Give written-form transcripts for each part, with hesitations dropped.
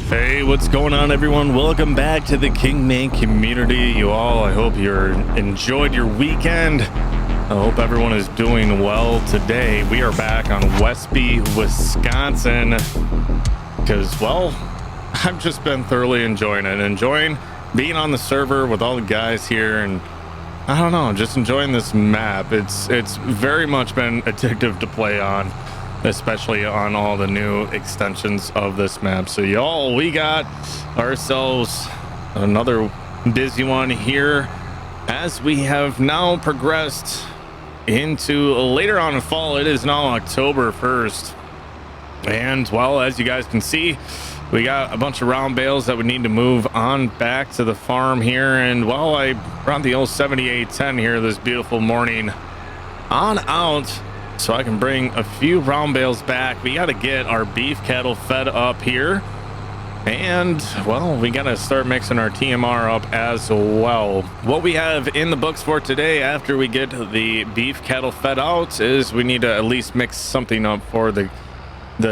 Hey, what's going on, everyone? Welcome back to the Kingman community. You all, I hope you're enjoyed your weekend. I hope everyone is doing well today. We are back on Westby, Wisconsin, because, well, I've just been thoroughly enjoying it, enjoying being on the server with all the guys here, and I don't know, just enjoying this map. It's very much been addictive to play on, especially on all the new extensions of this map. So y'all, we got ourselves another busy one here as we have now progressed into later on in fall. It is now October 1st, and well, as you guys can see, we got a bunch of round bales that we need to move on back to the farm here. And well, I brought the old 7810 here this beautiful morning on out so I can bring a few round bales back. We got to get our beef cattle fed up here, and well, we got to start mixing our TMR up as well. What we have in the books for today after we get the beef cattle fed out is we need to at least mix something up for the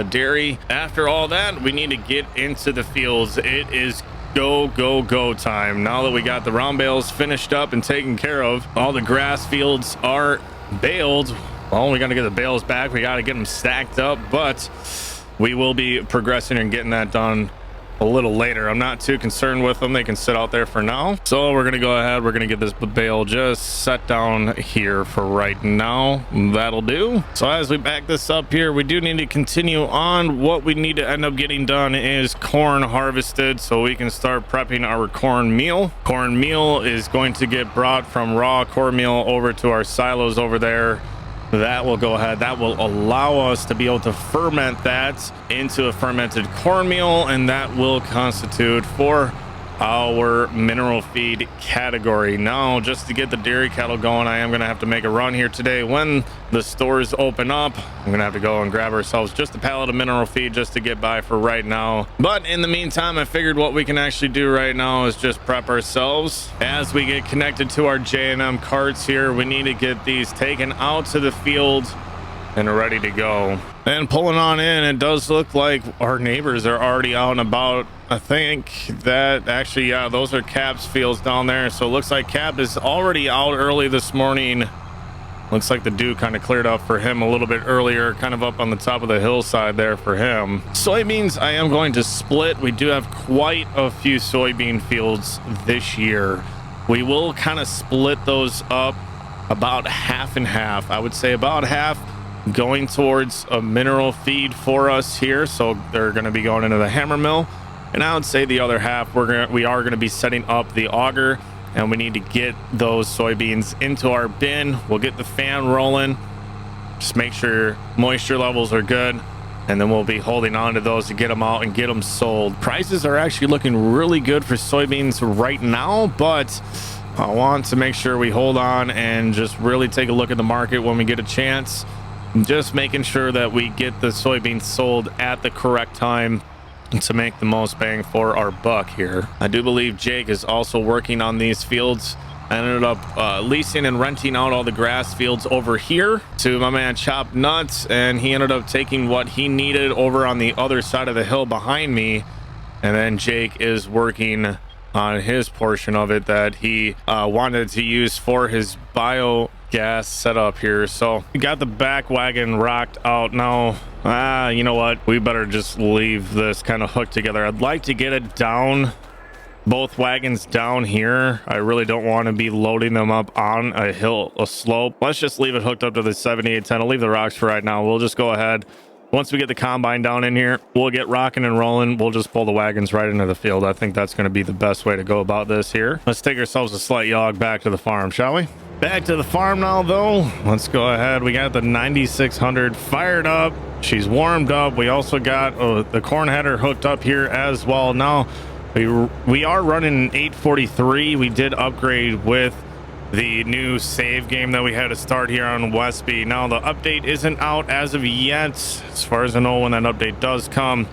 dairy. After all that, we need to get into the fields. It is go time. Now that we got the round bales finished up and taken care of, all the grass fields are baled. Well, we got to get the bales back. We got to get them stacked up, but we will be progressing and getting that done a little later. I'm not too concerned with them. They can sit out there for now. So we're going to go ahead. We're going to get this bale just set down here for right now. That'll do. So as we back this up here, we do need to continue on. What we need to end up getting done is corn harvested so we can start prepping our corn meal. Corn meal is going to get brought from raw cornmeal over to our silos over there. That will go ahead. That will allow us to be able to ferment that into a fermented cornmeal, and that will constitute for our mineral feed category. Now, just to get the dairy cattle going, I am going to have to make a run here today. When the stores open up, I'm going to have to go and grab ourselves just a pallet of mineral feed just to get by for right now. But in the meantime, I figured what we can actually do right now is just prep ourselves. As we get connected to our J&M carts here, we need to get these taken out to the field and ready to go. And pulling on in, it does look like our neighbors are already out and about. I think that actually, yeah, those are Cap's fields down there. So it looks like Cap is already out early this morning. Looks like the dew kind of cleared up for him a little bit earlier, kind of up on the top of the hillside there for him. Soybeans, I am going to split. We do have quite a few soybean fields this year. We will kind of split those up about half and half. I would say about half going towards a mineral feed for us here, so they're going to be going into the hammer mill, and I would say the other half we are going to be setting up the auger, and we need to get those soybeans into our bin. We'll get the fan rolling, just make sure moisture levels are good, and then we'll be holding on to those to get them out and get them sold. Prices are actually looking really good for soybeans right now, but I want to make sure we hold on and just really take a look at the market when we get a chance. Just making sure that we get the soybeans sold at the correct time to make the most bang for our buck here. I do believe Jake is also working on these fields. I ended up leasing and renting out all the grass fields over here to my man Chop Nuts, and he ended up taking what he needed over on the other side of the hill behind me, and then Jake is working on his portion of it that he wanted to use for his biogas setup here. So we got the back wagon rocked out now. You know what, we better just leave this kind of hooked together. I'd like to get it down, both wagons down here. I really don't want to be loading them up on a hill, a slope. Let's just leave it hooked up to the 7810. I'll leave the rocks for right now. We'll just go ahead. Once we get the combine down in here, we'll get rocking and rolling. We'll just pull the wagons right into the field. I think that's going to be the best way to go about this here. Let's take ourselves a slight jog back to the farm, shall we? Back to the farm now, though. Let's go ahead. We got the 9600 fired up. She's warmed up. We also got the corn header hooked up here as well. Now, we are running an 843. We did upgrade with the new save game that we had to start here on Westby. Now, the update isn't out as of yet. As far as I know, when that update does come,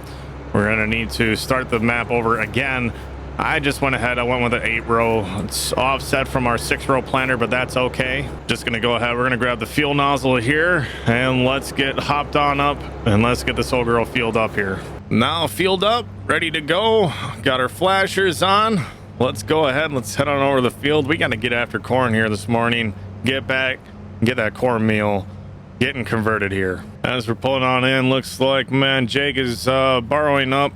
we're going to need to start the map over again. I just went ahead. I went with an 8-row. It's offset from our 6-row planter, but that's okay. Just gonna go ahead. We're gonna grab the fuel nozzle here and let's get hopped on up and let's get this old girl fueled up here. Now fueled up, ready to go. Got our flashers on. Let's go ahead. Let's head on over to the field. We got to get after corn here this morning. Get back, get that cornmeal getting converted here. As we're pulling on in, looks like, man, Jake is borrowing up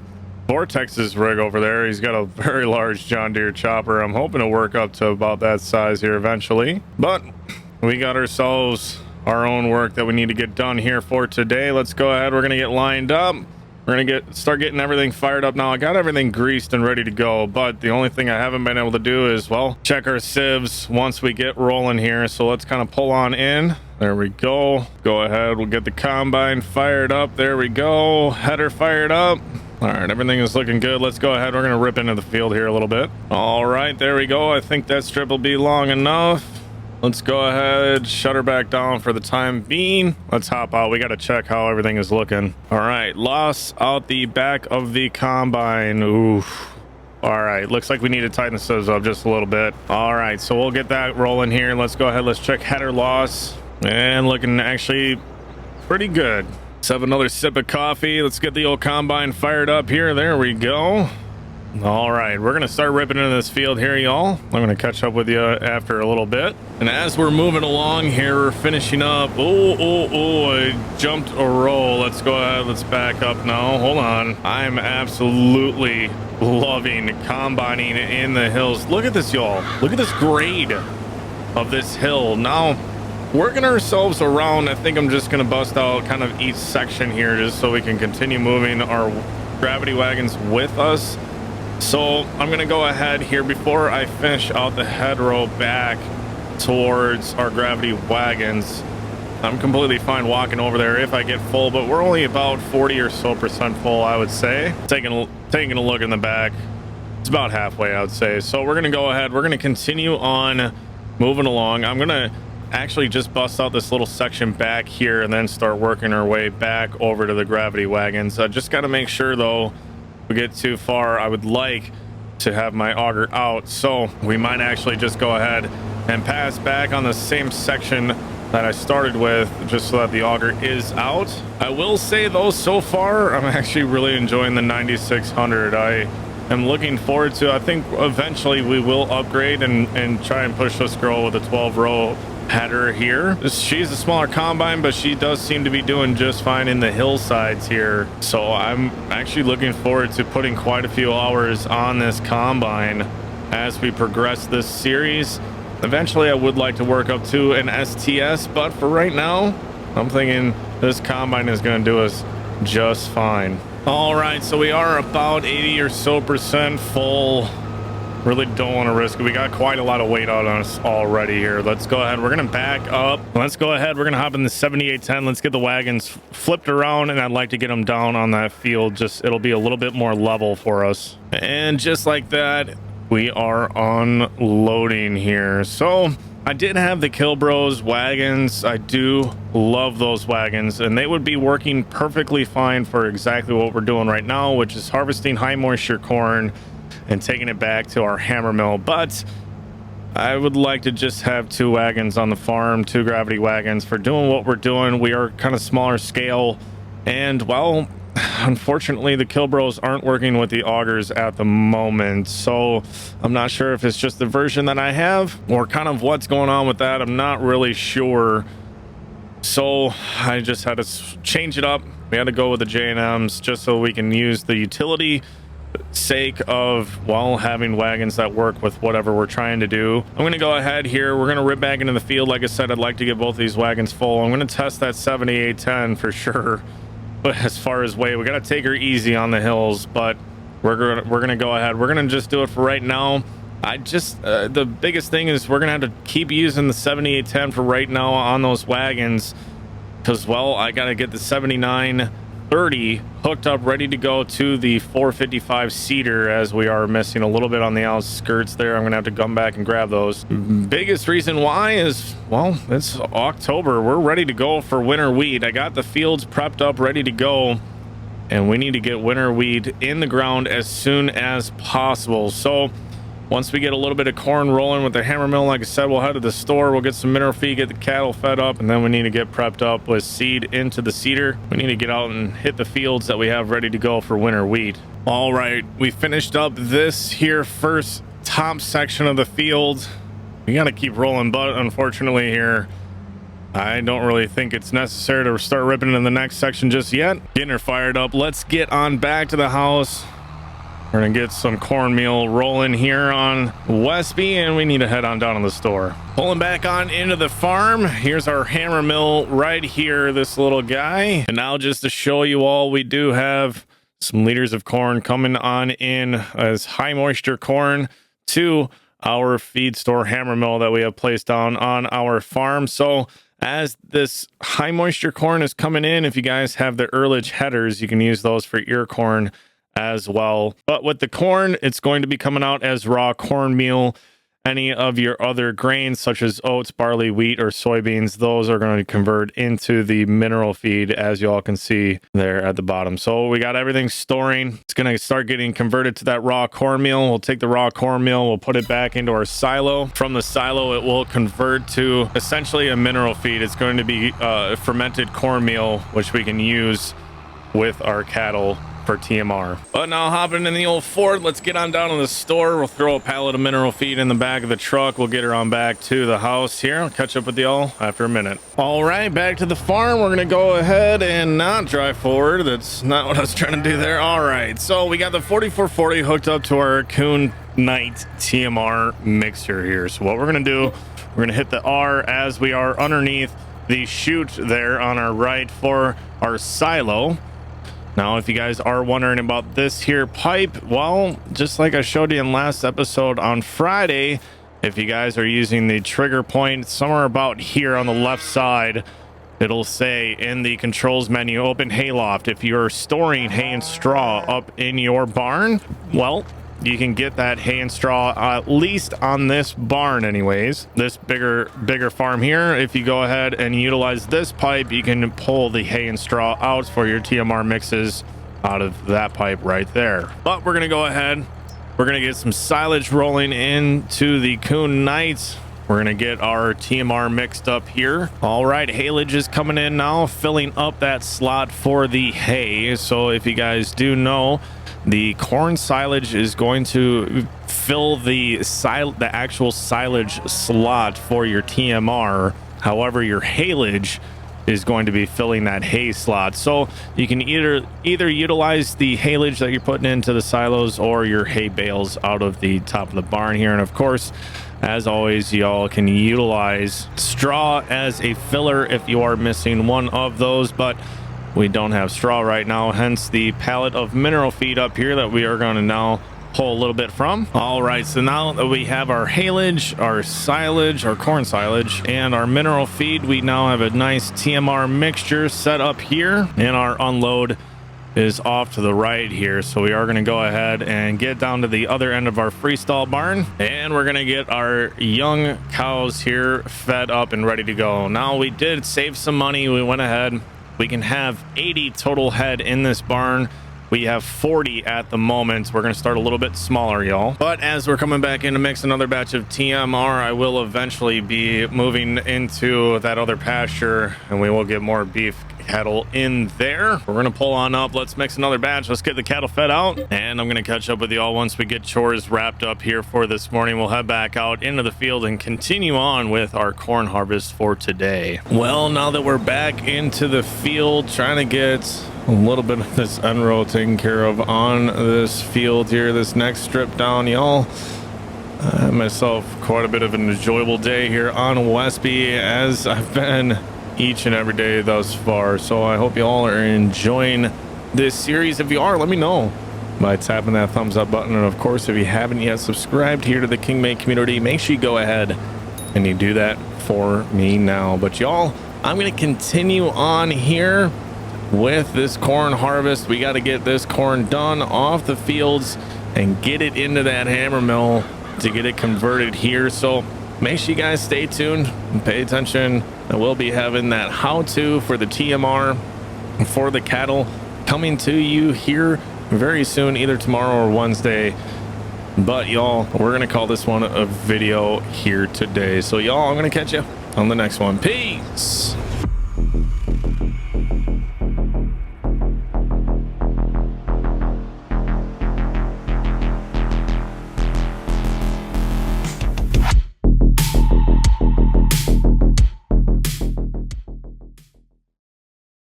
Vortex's rig over there. He's got a very large John Deere chopper. I'm hoping to work up to about that size here eventually. But we got ourselves our own work that we need to get done here for today. Let's go ahead. We're going to get lined up. We're going to start getting everything fired up now. I got everything greased and ready to go, but the only thing I haven't been able to do is, well, check our sieves once we get rolling here. So let's kind of pull on in. There we go. Go ahead. We'll get the combine fired up. There we go. Header fired up. All right, everything is looking good. Let's go ahead. We're going to rip into the field here a little bit. All right, there we go. I think that strip will be long enough. Let's go ahead, shut her back down for the time being. Let's hop out. We got to check how everything is looking. All right, loss out the back of the combine. Oof. All right, looks like we need to tighten the sieves up just a little bit. All right, so we'll get that rolling here. Let's go ahead. Let's check header loss. And looking actually pretty good. Let's have another sip of coffee. Let's get the old combine fired up here. There we go. All right, we're gonna start ripping into this field here, y'all. I'm gonna catch up with you after a little bit. And as we're moving along here, we're finishing up. I jumped a row. Let's go ahead. Let's back up now. Hold on. I'm absolutely loving combining in the hills. Look at this, y'all. Look at this grade of this hill. Now, working ourselves around, I think I'm just gonna bust out kind of each section here just so we can continue moving our gravity wagons with us. So I'm gonna go ahead here before I finish out the head row back towards our gravity wagons. I'm completely fine walking over there if I get full, but we're only about 40 or so % full, I would say. Taking a look in the back, it's about halfway, I would say. So we're gonna go ahead. We're gonna continue on moving along. I'm gonna actually just bust out this little section back here and then start working our way back over to the gravity wagons. I just got to make sure though we get too far, I would like to have my auger out, so we might actually just go ahead and pass back on the same section that I started with just so that the auger is out. I will say though, so far I'm actually really enjoying the 9600. I am looking forward to, I think eventually we will upgrade and try and push this girl with a 12-row header here. She's a smaller combine, but she does seem to be doing just fine in the hillsides here. So I'm actually looking forward to putting quite a few hours on this combine as we progress this series. Eventually I would like to work up to an STS, but for right now I'm thinking this combine is going to do us just fine. All right, so we are about 80 or so % full. Really don't want to risk it. We got quite a lot of weight out on us already here. Let's go ahead. We're going to back up. Let's go ahead. We're going to hop in the 7810. Let's get the wagons flipped around, and I'd like to get them down on that field. Just it'll be a little bit more level for us. And just like that, we are unloading here. So I did have the Kilbros wagons. I do love those wagons, and they would be working perfectly fine for exactly what we're doing right now, which is harvesting high moisture corn and taking it back to our hammer mill. But I would like to just have 2 wagons on the farm, 2 gravity wagons for doing what we're doing. We are kind of smaller scale, and well, unfortunately the Kilbros aren't working with the augers at the moment, so I'm not sure if it's just the version that I have or kind of what's going on with that. I'm not really sure, so I just had to change it up. We had to go with the J&Ms just so we can use the utility sake of, well, having wagons that work with whatever we're trying to do. I'm going to go ahead here. We're going to rip back into the field. Like I said, I'd like to get both these wagons full. I'm going to test that 7810 for sure, but as far as weight, we got to take her easy on the hills, but we're going to go ahead. We're going to just do it for right now. I just the biggest thing is we're going to have to keep using the 7810 for right now on those wagons, because, well, I got to get the 7930 hooked up, ready to go to the 455 seater, as we are missing a little bit on the outskirts there. I'm gonna have to come back and grab those. Biggest reason why is, well, it's October. We're ready to go for winter wheat. I got the fields prepped up, ready to go, and we need to get winter wheat in the ground as soon as possible. So once we get a little bit of corn rolling with the hammer mill, like I said, we'll head to the store, we'll get some mineral feed, get the cattle fed up, and then we need to get prepped up with seed into the seeder. We need to get out and hit the fields that we have ready to go for winter wheat. All right, we finished up this here first top section of the field. We got to keep rolling, but unfortunately here, I don't really think it's necessary to start ripping into the next section just yet. Getting her fired up. Let's get on back to the house. We're gonna get some cornmeal rolling here on Westby, and we need to head on down to the store. Pulling back on into the farm. Here's our hammer mill right here, this little guy. And now just to show you all, we do have some liters of corn coming on in as high moisture corn to our feed store hammer mill that we have placed down on our farm. So as this high moisture corn is coming in, if you guys have the earlage headers, you can use those for ear corn as well. But with the corn, it's going to be coming out as raw cornmeal. Any of your other grains such as oats, barley, wheat, or soybeans, those are going to convert into the mineral feed, as you all can see there at the bottom. So we got everything storing. It's going to start getting converted to that raw cornmeal. We'll take the raw cornmeal, we'll put it back into our silo. From the silo, it will convert to essentially a mineral feed. It's going to be fermented cornmeal, which we can use with our cattle for TMR. But now hopping in the old Ford, let's get on down to the store. We'll throw a pallet of mineral feed in the back of the truck. We'll get her on back to the house here. I'll catch up with y'all after a minute. All right, back to the farm. We're gonna go ahead and not drive forward. That's not what I was trying to do there. All right, so we got the 4440 hooked up to our Coon Night TMR mixer here. So what we're gonna do, we're gonna hit the R as we are underneath the chute there on our right for our silo. Now, if you guys are wondering about this here pipe, well, just like I showed you in last episode on Friday, if you guys are using the trigger point somewhere about here on the left side, it'll say in the controls menu, open hayloft. If you're storing hay and straw up in your barn, well, you can get that hay and straw at least on this barn anyways, this bigger farm here. If you go ahead and utilize this pipe, you can pull the hay and straw out for your TMR mixes out of that pipe right there. But we're gonna go ahead, we're gonna get some silage rolling into the Coon Nights. We're gonna get our TMR mixed up here. All right, haylage is coming in now, filling up that slot for the hay. So if you guys do know, the corn silage is going to fill the actual silage slot for your TMR. However, your haylage is going to be filling that hay slot. So you can either utilize the haylage that you're putting into the silos or your hay bales out of the top of the barn here. And of course, as always, y'all can utilize straw as a filler if you are missing one of those, but we don't have straw right now, hence the pallet of mineral feed up here that we are going to now pull a little bit from. All right, so now that we have our haylage, our silage, our corn silage, and our mineral feed, we now have a nice TMR mixture set up here, and our unload is off to the right here. So we are going to go ahead and get down to the other end of our freestall barn, and we're going to get our young cows here fed up and ready to go. Now, we did save some money. We went ahead, we can have 80 total head in this barn. We have 40 at the moment. We're going to start a little bit smaller, y'all. But as we're coming back in to mix another batch of TMR, I will eventually be moving into that other pasture, and we will get more beef cattle in there. We're going to pull on up. Let's mix another batch. Let's get the cattle fed out, and I'm going to catch up with y'all once we get chores wrapped up here for this morning. We'll head back out into the field and continue on with our corn harvest for today. Well, now that we're back into the field, trying to get a little bit of this end row taken care of on this field here, this next strip down, y'all. Myself quite a bit of an enjoyable day here on Westby, as I've been each and every day thus far. So I hope you all are enjoying this series. If you are, let me know by tapping that thumbs up button, and of course, if you haven't yet subscribed here to the King Mate community, make sure you go ahead and you do that for me now. But y'all, I'm going to continue on here with this corn harvest. We got to get this corn done off the fields and get it into that hammer mill to get it converted here. So make sure you guys stay tuned and pay attention. I will be having that how-to for the TMR for the cattle coming to you here very soon, either tomorrow or Wednesday. But y'all, we're gonna call this one a video here today. So y'all, I'm gonna catch you on the next one. Peace.